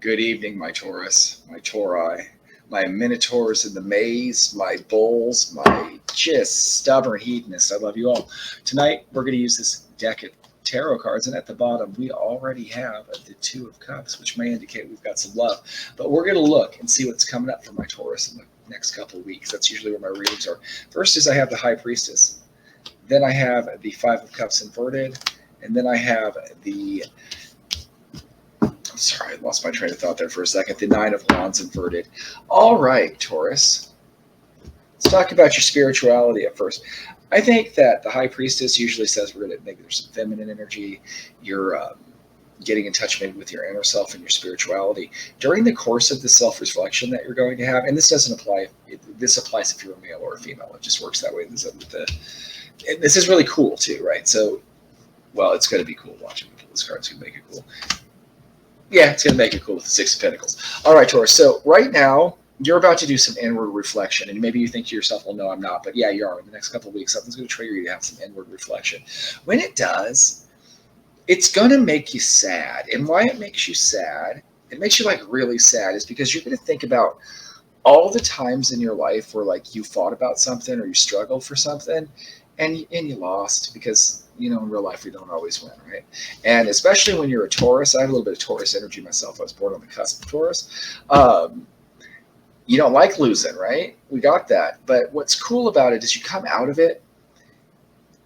Good evening, my Taurus, my Tauri, my Minotaurs in the maze, my bulls, my just stubborn hedonists. I love you all. Tonight, we're going to use this deck of tarot cards, and at the bottom, we already have the Two of Cups, which may indicate we've got some love. But we're going to look and see what's coming up for my Taurus in the next couple of weeks. That's usually where my readings are. First is I have the High Priestess. Then I have the Five of Cups inverted. And then I have the... Sorry, I lost my train of thought there for a second. The Nine of Wands inverted. All right, Taurus. Let's talk about your spirituality at first. I think that the High Priestess usually says we're going to maybe there's some feminine energy. You're getting in touch maybe with your inner self and your spirituality. During the course of the self-reflection that you're going to have, and this doesn't apply, this applies if you're a male or a female. It just works that way. This is really cool too, right? So, well, it's going to be cool watching me pull this card. It's going to make it cool. Yeah, it's going to make it cool with the Six of Pentacles. All right, Taurus. So right now, you're about to do some inward reflection. And maybe you think to yourself, well, no, I'm not. But yeah, you are. In the next couple of weeks, something's going to trigger you to have some inward reflection. When it does, it's going to make you sad. And why it makes you sad, it makes you like really sad, is because you're going to think about all the times in your life where like you fought about something or you struggled for something and you lost because... You know, in real life, we don't always win, right? And especially when you're a Taurus, I have a little bit of Taurus energy myself. I was born on the cusp of Taurus. You don't like losing, right? We got that. But what's cool about it is you come out of it,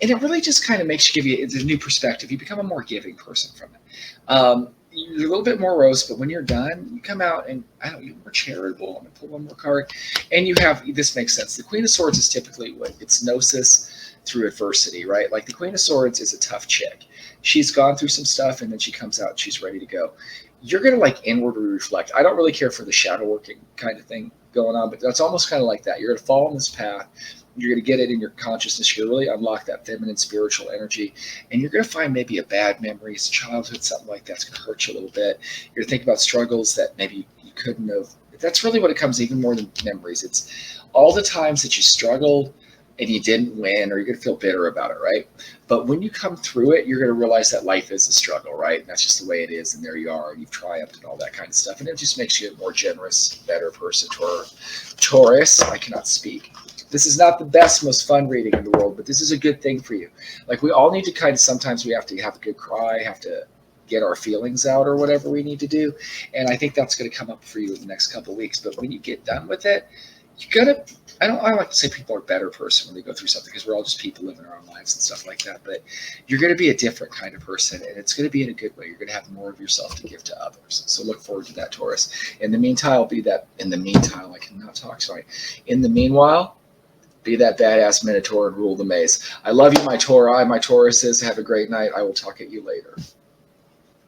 and it really just kind of makes you it's a new perspective. You become a more giving person from it. You're a little bit more rose, but when you're done, you come out and you're more charitable. I'm gonna pull one more card, and you have this makes sense. The Queen of Swords is typically it's gnosis through adversity, right? Like the Queen of Swords is a tough chick. She's gone through some stuff, and then she comes out and she's ready to go. You're gonna like inwardly reflect. I don't really care for the shadow working kind of thing going on, but that's almost kind of like that. You're gonna fall on this path. You're going to get it in your consciousness. You're really unlock that feminine spiritual energy. And you're going to find maybe a bad memory, childhood, something like that's going to hurt you a little bit. You're going to think about struggles that maybe you couldn't have. That's really what it comes, even more than memories. It's all the times that you struggled and you didn't win, or you're going to feel bitter about it, right? But when you come through it, you're going to realize that life is a struggle, right? And that's just the way it is. And there you are, and you've triumphed and all that kind of stuff. And it just makes you a more generous, better person. Taurus, I cannot speak. This is not the best, most fun reading in the world, but this is a good thing for you. Like we all need to kind of, sometimes we have to have a good cry, have to get our feelings out or whatever we need to do. And I think that's going to come up for you in the next couple of weeks. But when you get done with it, you gotta, I like to say people are a better person when they go through something because we're all just people living our own lives and stuff like that. But you're going to be a different kind of person, and it's going to be in a good way. You're going to have more of yourself to give to others. So look forward to that, Taurus. In the meantime, I cannot talk, sorry. In the meanwhile, be that badass Minotaur and rule the maze. I love you, my Tauri, my Tauruses. Have a great night. I will talk at you later.